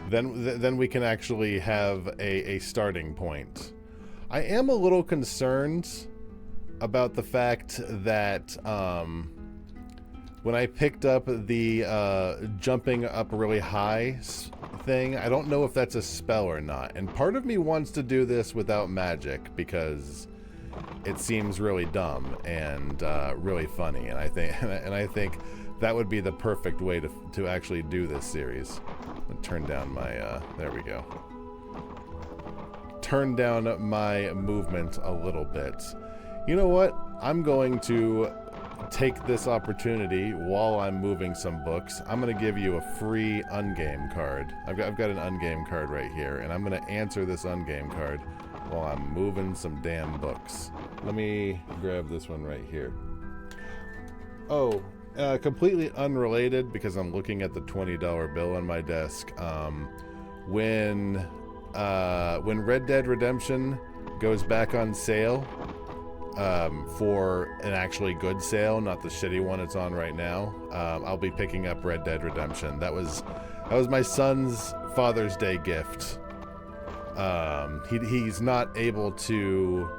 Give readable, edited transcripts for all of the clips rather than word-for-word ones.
then we can actually have a starting point. I am a little concerned about the fact that when I picked up the jumping up really high thing, I don't know if that's a spell or not. And part of me wants to do this without magic because it seems really dumb and really funny. And I think that would be the perfect way to actually do this series. I'm gonna turn down my there we go. Turn down my movement a little bit. You know what? I'm going to take this opportunity while I'm moving some books. I'm going to give you a free ungame card. I've got an ungame card right here, and I'm going to answer this ungame card while I'm moving some damn books. Let me grab this one right here. Oh, completely unrelated because I'm looking at the $20 bill on my desk. When Red Dead Redemption goes back on sale, for an actually good sale, not the shitty one it's on right now, I'll be picking up Red Dead Redemption. That was my son's Father's Day gift. He's not able to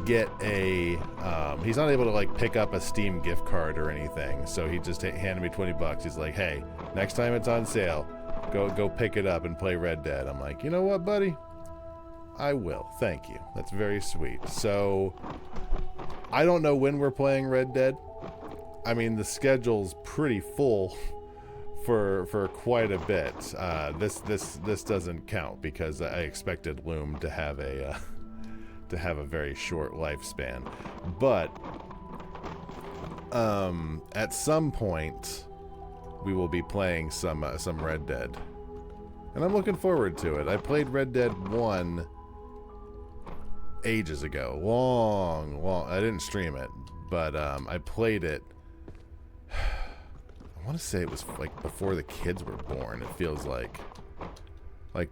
get he's not able to like pick up a Steam gift card or anything, so he just handed me $20. He's like, hey, next time it's on sale, go pick it up and play Red Dead. I'm like, you know what, buddy? I will. Thank you. That's very sweet. So, I don't know when we're playing Red Dead. I mean, the schedule's pretty full for quite a bit. This doesn't count because I expected Loom to have a very short lifespan. But at some point, we will be playing some Red Dead, and I'm looking forward to it. I played Red Dead 1 ages ago, long. I didn't stream it, but I played it. I want to say it was like before the kids were born. It feels like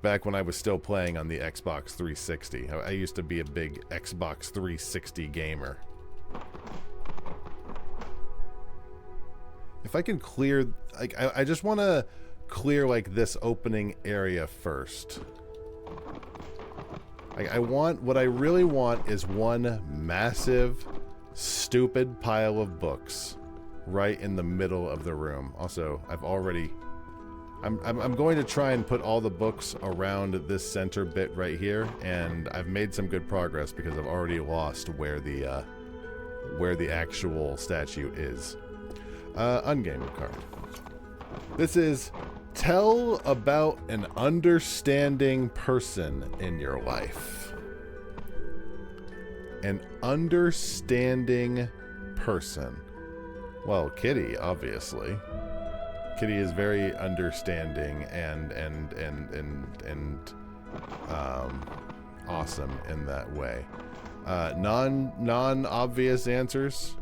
back when I was still playing on the Xbox 360. I used to be a big Xbox 360 gamer. If I can clear, like, I just want to clear like this opening area first. What I really want is one massive, stupid pile of books right in the middle of the room. Also, I'm going to try and put all the books around this center bit right here, and I've made some good progress because I've already lost where the actual statue is. Ungame card. This is tell about an understanding person in your life. An understanding person. Well, Kitty, obviously. Kitty is very understanding and awesome in that way. Non-obvious answers.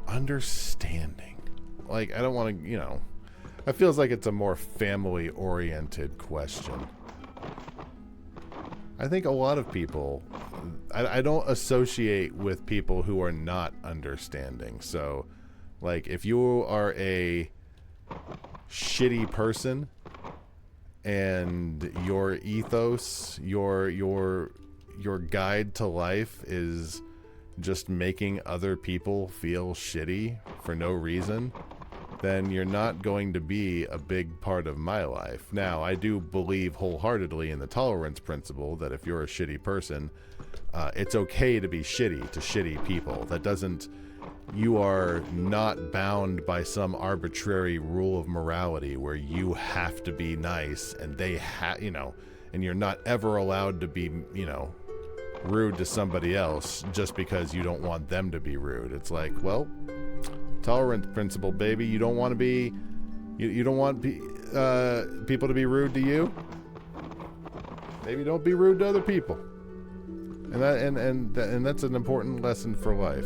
Understanding. Like, I don't want to, it feels like it's a more family-oriented question. I think a lot of people, I don't associate with people who are not understanding. So, like, if you are a shitty person and your ethos, your guide to life is just making other people feel shitty for no reason, then you're not going to be a big part of my life. Now, I do believe wholeheartedly in the tolerance principle that if you're a shitty person, it's okay to be shitty to shitty people. That doesn't, you are not bound by some arbitrary rule of morality where you have to be nice and they and you're not ever allowed to be, rude to somebody else just because you don't want them to be rude. It's like, well, tolerance principle, baby. You don't want to be, you don't want people to be rude to you. Maybe don't be rude to other people. And that's an important lesson for life.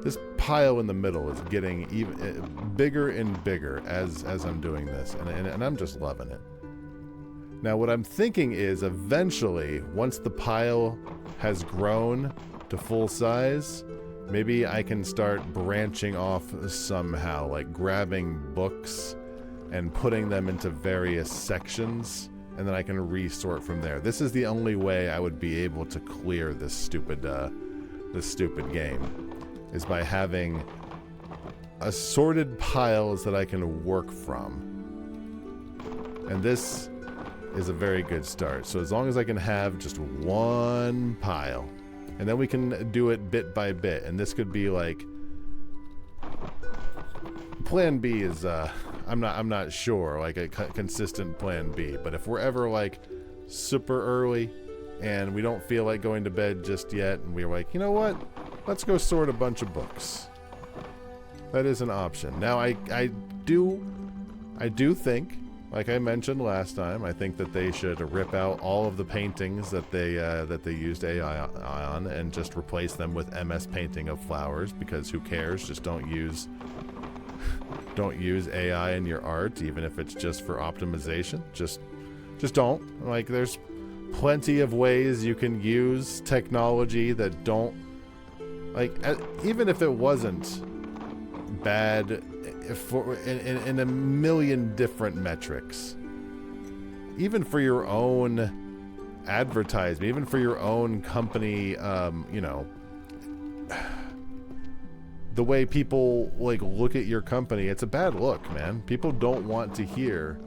This pile in the middle is getting even bigger and bigger as I'm doing this, and I'm just loving it. Now, what I'm thinking is eventually, once the pile has grown to full size, maybe I can start branching off somehow, like grabbing books and putting them into various sections and then I can resort from there. This is the only way I would be able to clear this stupid game, is by having assorted piles that I can work from. And this is a very good start. So as long as I can have just one pile, and then we can do it bit by bit. And this could be like, plan B is I'm not sure, like a consistent plan B. But if we're ever like super early and we don't feel like going to bed just yet, and we're like, you know what, let's go sort a bunch of books. That is an option. Now I do think, like I mentioned last time, I think that they should rip out all of the paintings that they used AI on and just replace them with MS Painting of flowers, because who cares? Just don't use AI in your art, even if it's just for optimization. Just don't. Like, there's plenty of ways you can use technology that don't, like, even if it wasn't bad in a million different metrics, even for your own advertisement, even for your own company, you know, the way people like look at your company, it's a bad look, man. People don't want to hear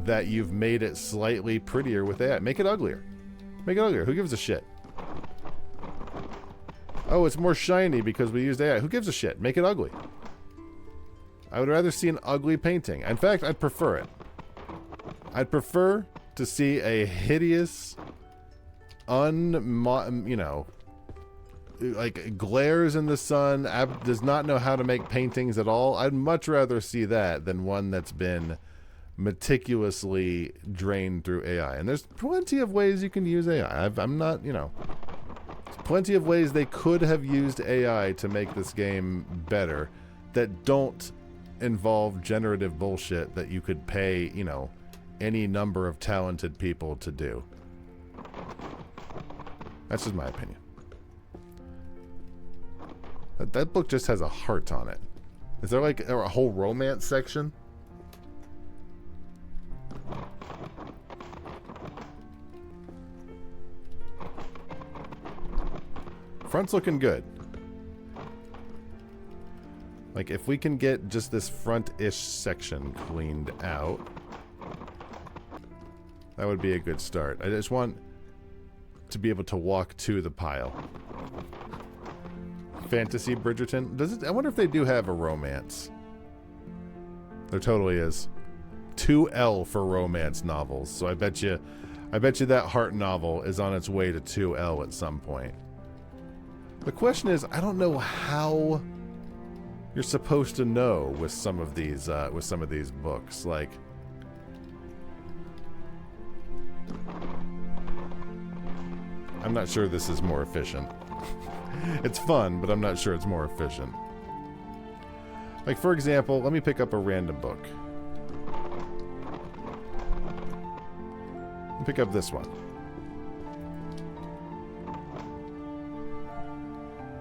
that you've made it slightly prettier with AI. Make it uglier. Make it uglier. Who gives a shit? Oh, it's more shiny because we used AI. Who gives a shit? Make it ugly. I would rather see an ugly painting. In fact, I'd prefer it. I'd prefer to see a hideous, you know, like glares in the sun, does not know how to make paintings at all. I'd much rather see that than one that's been meticulously drained through AI. And there's plenty of ways you can use AI. I'm not, you know, plenty of ways they could have used AI to make this game better that don't involve generative bullshit that you could pay, you know, any number of talented people to do. That's just my opinion. That book just has a heart on it. Is there like a whole romance section? Front's looking good. Like, if we can get just this front-ish section cleaned out, that would be a good start. I just want to be able to walk to the pile. Fantasy Bridgerton. Does it? I wonder if they do have a romance. There totally is. 2L for romance novels. So I bet you that heart novel is on its way to 2L at some point. The question is, I don't know how you're supposed to know with some of these books. Like, I'm not sure this is more efficient. It's fun, but I'm not sure it's more efficient. Like, for example, let me pick up a random book. Let me pick up this one.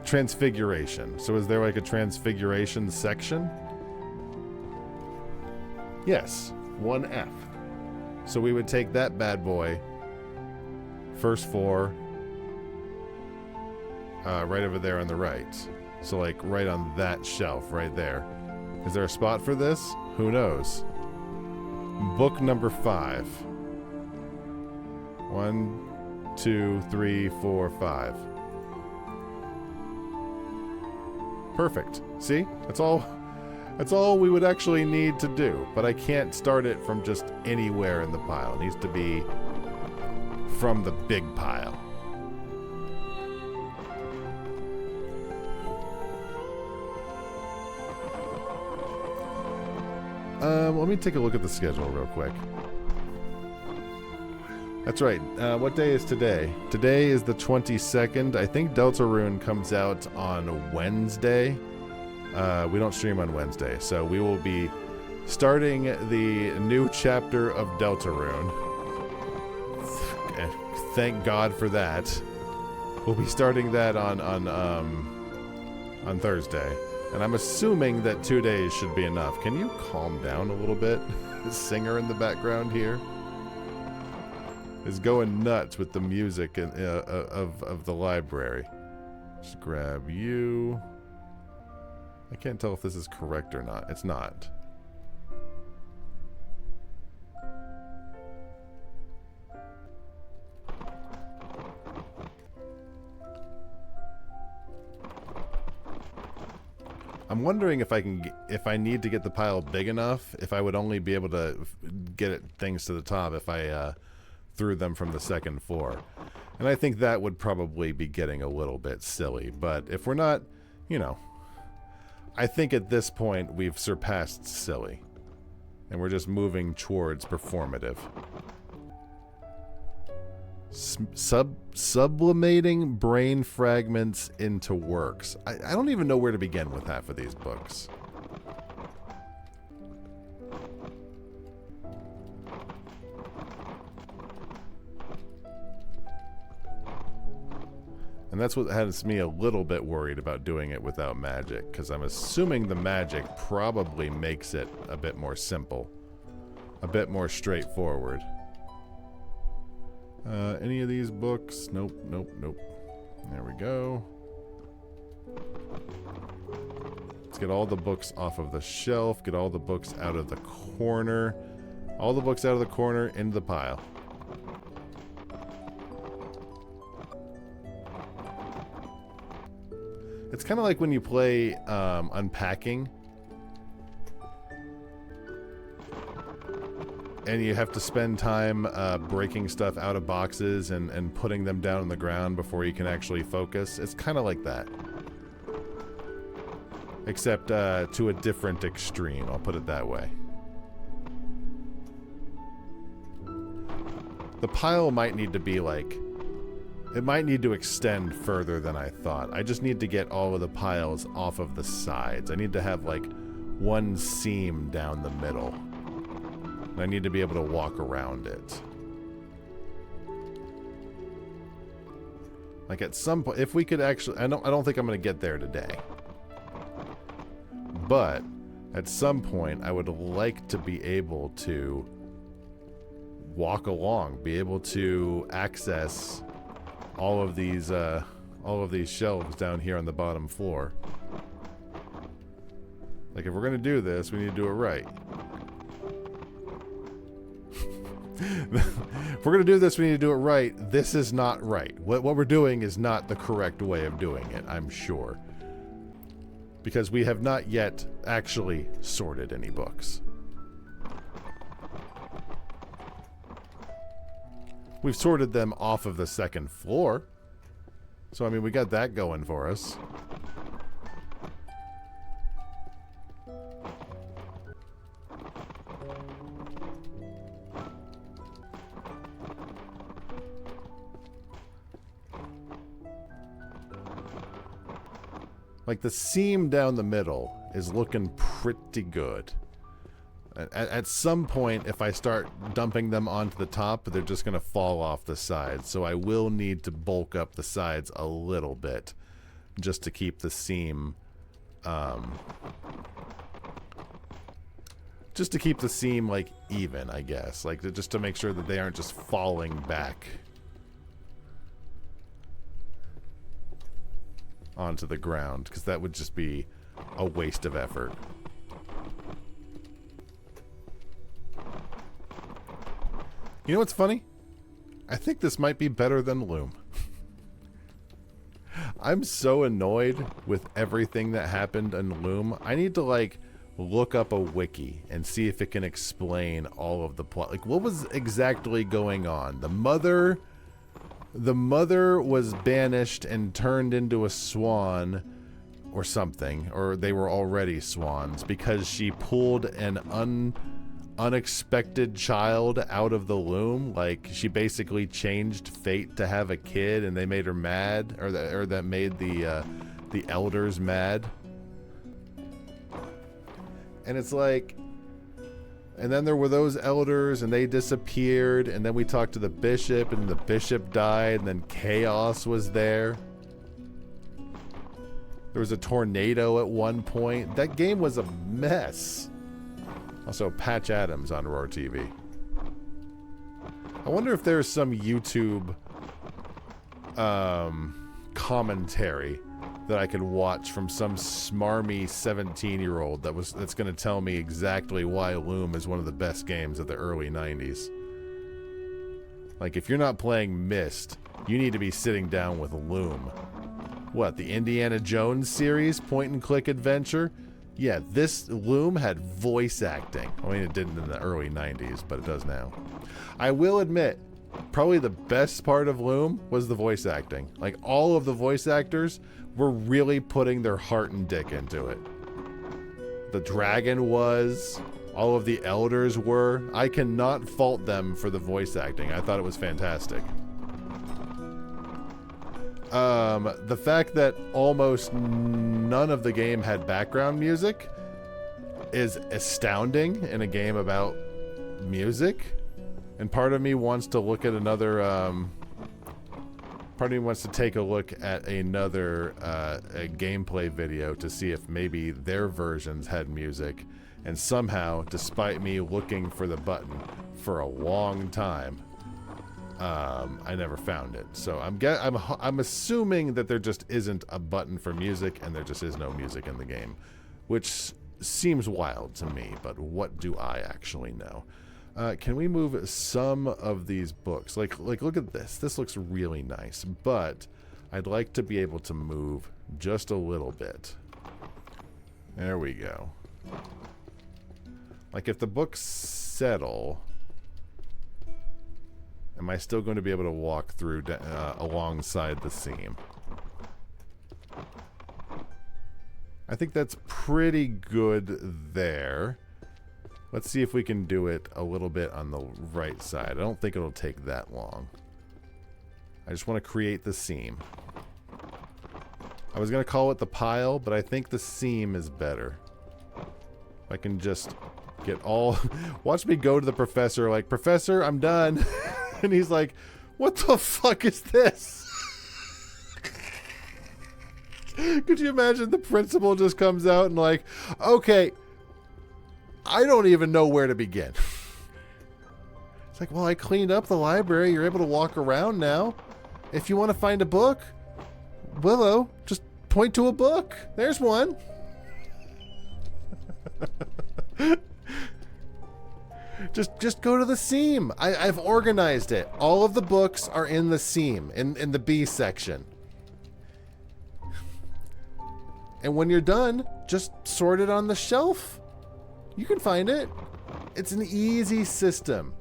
Transfiguration. So is there like a transfiguration section? Yes, 1F. So we would take that bad boy, first floor, right over there on the right. So like right on that shelf right there. Is there a spot for this? Who knows? Book number 5. 1, 2, 3, 4, 5. Perfect. See? That's all we would actually need to do. But I can't start it from just anywhere in the pile. It needs to be from the big pile. Let me take a look at the schedule real quick. That's right. What day is today? Today is the 22nd. I think Deltarune comes out on Wednesday. We don't stream on Wednesday, so we will be starting the new chapter of Deltarune. Thank God for that. We'll be starting that on Thursday. And I'm assuming that 2 days should be enough. Can you calm down a little bit? The singer in the background here. is going nuts with the music of the library. Just grab you. I can't tell if this is correct or not. It's not. I'm wondering if if I need to get the pile big enough, if I would only be able to get things to the top if I threw them from the second floor. And I think that would probably be getting a little bit silly. But if we're not, you know, I think at this point we've surpassed silly. And we're just moving towards performative. Sublimating brain fragments into works. I don't even know where to begin with half of these books. And that's what has me a little bit worried about doing it without magic, because I'm assuming the magic probably makes it a bit more simple, a bit more straightforward. Any of these books? Nope, nope, nope. There we go. Let's get all the books off of the shelf. Get all the books out of the corner. All the books out of the corner into the pile. It's kind of like when you play unpacking. And you have to spend time breaking stuff out of boxes and putting them down on the ground before you can actually focus. It's kind of like that. Except to a different extreme, I'll put it that way. The pile might need to be like... It might need to extend further than I thought. I just need to get all of the piles off of the sides. I need to have like one seam down the middle. I need to be able to walk around it. Like at some point, if we could actually, I don't think I'm going to get there today. But at some point, I would like to be able to walk along, be able to access all of these shelves down here on the bottom floor. Like if we're going to do this, we need to do it right. If we're going to do this, we need to do it right. This is not right. What we're doing is not the correct way of doing it, I'm sure. Because we have not yet actually sorted any books. We've sorted them off of the second floor. So, I mean, we got that going for us. Like, the seam down the middle is looking pretty good. At some point, if I start dumping them onto the top, they're just going to fall off the sides. So I will need to bulk up the sides a little bit just to keep the seam... just to keep the seam, like, even, I guess. Like, just to make sure that they aren't just falling back onto the ground, because that would just be a waste of effort. You know what's funny? I think this might be better than Loom. I'm so annoyed with everything that happened in Loom. I need to, like, look up a wiki and see if it can explain all of the plot. Like, what was exactly going on? The mother was banished and turned into a swan or something, or they were already swans, because she pulled an unexpected child out of the loom. Like, she basically changed fate to have a kid, and they made her mad, or that made the elders mad. And it's like, and then there were those elders, and they disappeared, and then we talked to the bishop, and the bishop died, and then chaos was there. There was a tornado at one point. That game was a mess. Also, Patch Adams on Roar TV. I wonder if there's some YouTube commentary that I could watch from some smarmy 17-year-old that's going to tell me exactly why Loom is one of the best games of the early 90s. Like, if you're not playing Myst, you need to be sitting down with Loom. What, the Indiana Jones series, point-and-click adventure? Yeah, this Loom had voice acting. I mean, it didn't in the early 90s, but it does now. I will admit, probably the best part of Loom was the voice acting. Like, all of the voice actors were really putting their heart and dick into it. The dragon was, all of the elders were. I cannot fault them for the voice acting. I thought it was fantastic. The fact that almost none of the game had background music is astounding in a game about music. And part of me wants to look at another, part of me wants to take a look at another a gameplay video to see if maybe their versions had music. And somehow, despite me looking for the button for a long time, I never found it. So I'm assuming that there just isn't a button for music, and there just is no music in the game, which seems wild to me. But what do I actually know? Can we move some of these books? Like look at this. This looks really nice, but I'd like to be able to move just a little bit. There we go. Like, if the books settle, am I still going to be able to walk through alongside the seam? I think that's pretty good there. Let's see if we can do it a little bit on the right side. I don't think it'll take that long. I just want to create the seam. I was going to call it the pile, but I think the seam is better. I can just get all... Watch me go to the professor like, "Professor, I'm done." And he's like, "What the fuck is this?" Could you imagine the principal just comes out and like, "Okay, I don't even know where to begin." It's like, "Well, I cleaned up the library. You're able to walk around now. If you want to find a book, Willow, just point to a book. There's one." Just go to the seam. I've organized it. All of the books are in the seam, in the B section. And when you're done, just sort it on the shelf. You can find it. It's an easy system.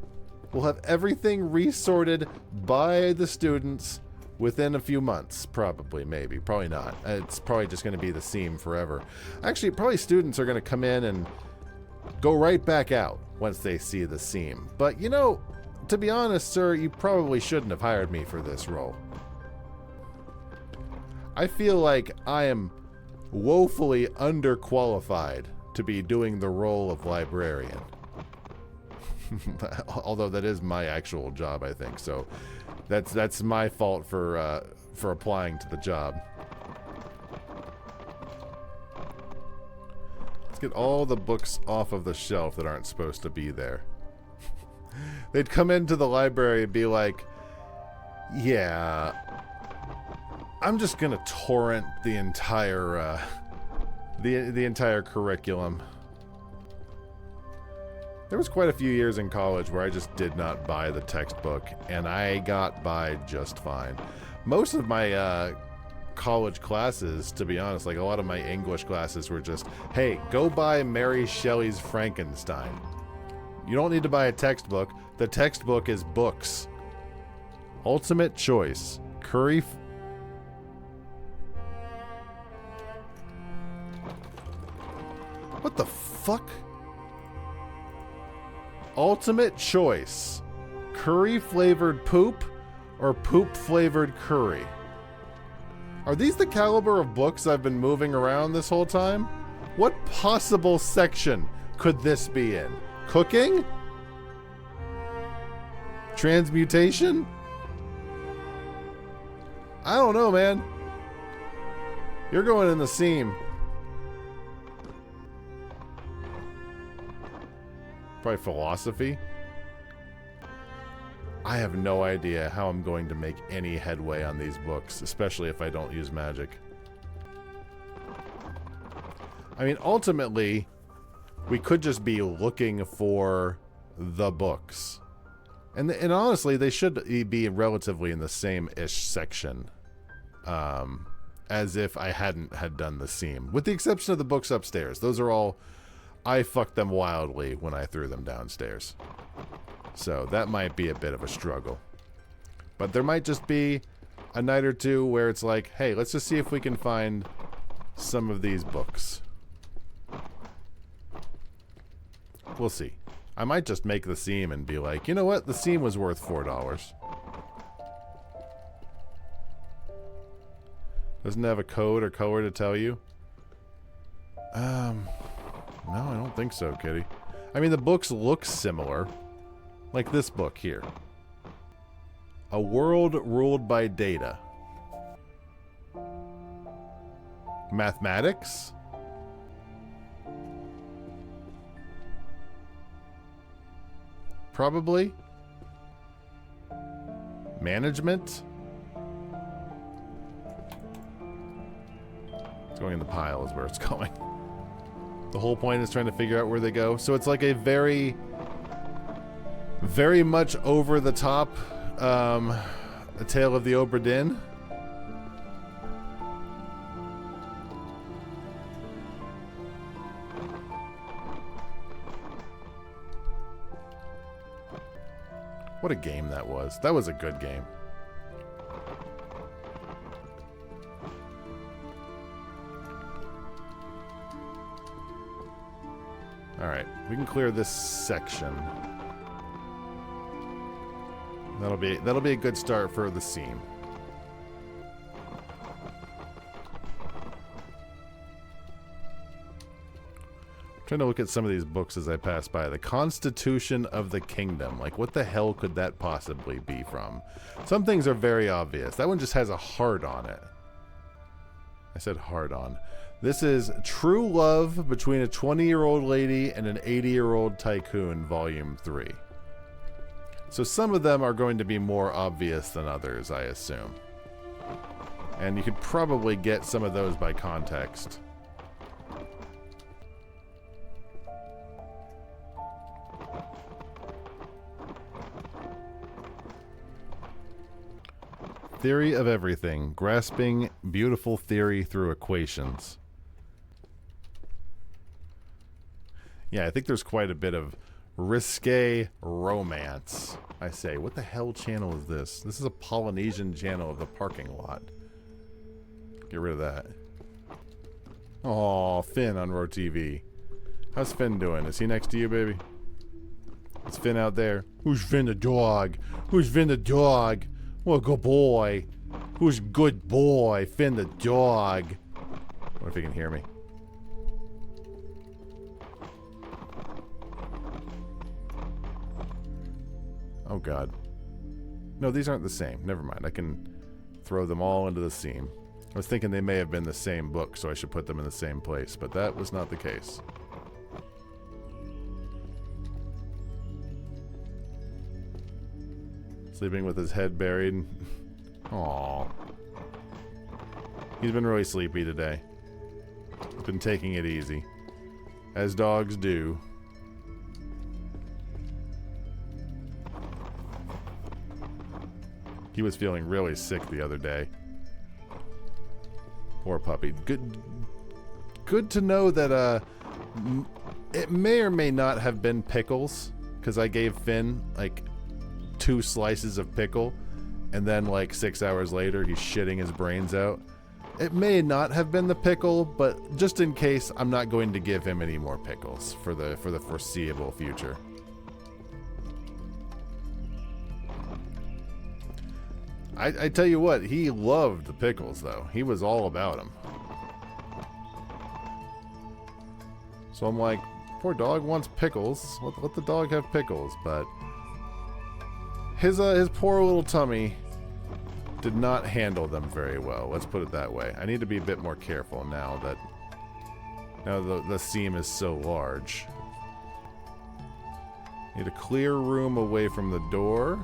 We'll have everything resorted by the students within a few months. Probably, maybe. Probably not. It's probably just going to be the seam forever. Actually, probably students are going to come in and go right back out once they see the seam. But, you know, to be honest, sir, you probably shouldn't have hired me for this role. I feel like I am woefully underqualified to be doing the role of librarian. Although that is my actual job, I think. So that's my fault for applying to the job. Let's get all the books off of the shelf that aren't supposed to be there. They'd come into the library and be like, "Yeah, I'm just gonna torrent the entire the entire curriculum." There was quite a few years in college where I just did not buy the textbook, and I got by just fine. Most of my college classes, to be honest, like a lot of my English classes were just, "Hey, go buy Mary Shelley's Frankenstein. You don't need to buy a textbook. The textbook is books." Ultimate choice. Curry... What the fuck? Ultimate choice. Curry-flavored poop or poop-flavored curry? Are these the caliber of books I've been moving around this whole time? What possible section could this be in? Cooking? Transmutation? I don't know, man. You're going in the seam. Probably philosophy. I have no idea how I'm going to make any headway on these books, especially if I don't use magic. I mean, ultimately, we could just be looking for the books. And honestly, they should be relatively in the same-ish section as if I hadn't had done the seam. With the exception of the books upstairs. Those are all... I fucked them wildly when I threw them downstairs. So that might be a bit of a struggle. But there might just be a night or two where it's like, hey, let's just see if we can find some of these books. We'll see. I might just make the seam and be like, you know what? The seam was worth $4. Doesn't it have a code or color to tell you? No, I don't think so, kitty. I mean, the books look similar. Like this book here. A world ruled by data. Mathematics? Probably. Management? It's going in the pile is where it's going. The whole point is trying to figure out where they go. So it's like a very much over the top A Tale of the Obra Dinn. What a game that was. That was a good game. Alright, we can clear this section. That'll be a good start for the seam. I'm trying to look at some of these books as I pass by. The Constitution of the Kingdom. Like, what the hell could that possibly be from? Some things are very obvious. That one just has a heart on it. I said heart on. This is True Love Between a 20-Year-Old Lady and an 80-Year-Old Tycoon, Volume 3. So some of them are going to be more obvious than others, I assume. And you could probably get some of those by context. Theory of everything. Grasping beautiful theory through equations. Yeah, I think there's quite a bit of risque romance. I say, what the hell channel is this? This is a Polynesian channel of the parking lot. Get rid of that. Aw, Finn on Roar TV. How's Finn doing? Is he next to you, baby? It's Finn out there. Who's Finn the dog? Who's Finn the dog? What good boy? Who's good boy? Finn the dog. What if he can hear me? Oh god. No, these aren't the same. Never mind. I can throw them all into the seam. I was thinking they may have been the same book, so I should put them in the same place, but that was not the case. Sleeping with his head buried. Aww. He's been really sleepy today. He's been taking it easy. As dogs do. He was feeling really sick the other day. Poor puppy. Good to know that it may or may not have been pickles, because I gave Finn like 2 slices of pickle, and then like 6 hours later he's shitting his brains out. It may not have been the pickle, but just in case, I'm not going to give him any more pickles for the foreseeable future. I tell you what, he loved the pickles, though. He was all about them. So I'm like, poor dog wants pickles. Let the dog have pickles. But his poor little tummy did not handle them very well. Let's put it that way. I need to be a bit more careful now that the seam is so large. Need a clear room away from the door.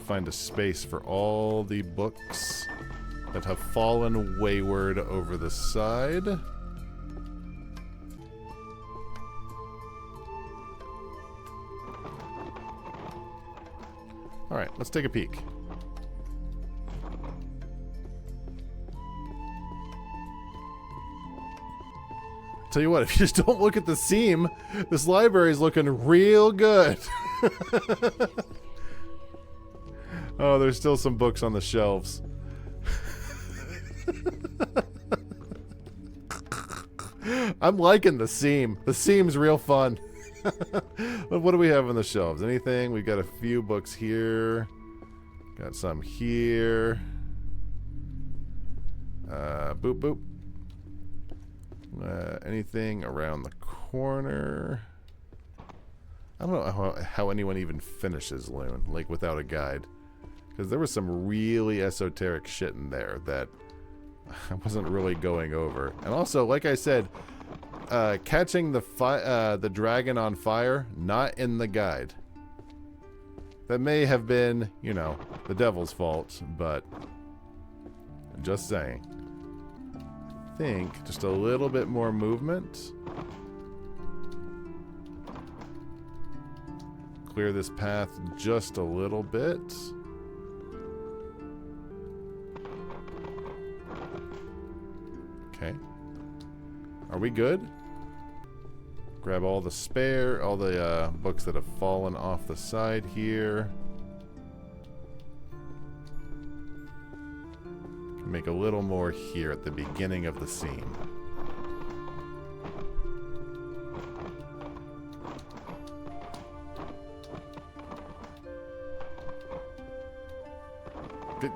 find a space for all the books that have fallen wayward over the side. Alright, let's take a peek. Tell you what, if you just don't look at the seam, this library is looking real good. Oh, there's still some books on the shelves. I'm liking the seam. The seam's real fun. But what do we have on the shelves? Anything? We've got a few books here. Got some here. Boop, boop. Anything around the corner? I don't know how anyone even finishes Loon, like without a guide. Because there was some really esoteric shit in there that I wasn't really going over. And also, like I said, catching the dragon on fire, not in the guide. That may have been, you know, the devil's fault, but I'm just saying. I think just a little bit more movement. Clear this path just a little bit. Okay. Are we good? Grab all the books that have fallen off the side here. Make a little more here at the beginning of the seam.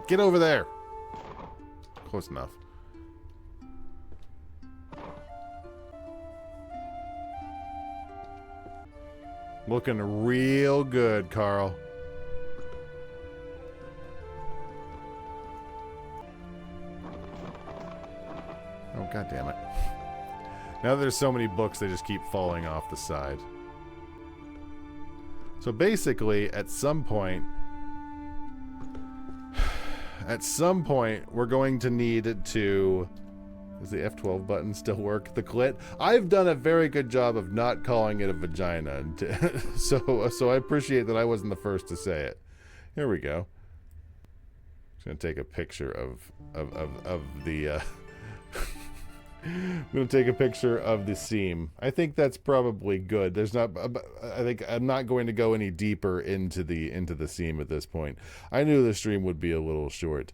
Get over there. Close enough. Looking real good, Carl. Oh, God damn it. Now there's so many books, they just keep falling off the side. So basically, at some point, we're going to need to... Does the F12 button still work? The clit? I've done a very good job of not calling it a vagina. So I appreciate that I wasn't the first to say it. Here we go. Just going to take a picture of the... I'm going to take a picture of the seam. I think that's probably good. I think I'm not going to go any deeper into the seam at this point. I knew the stream would be a little short.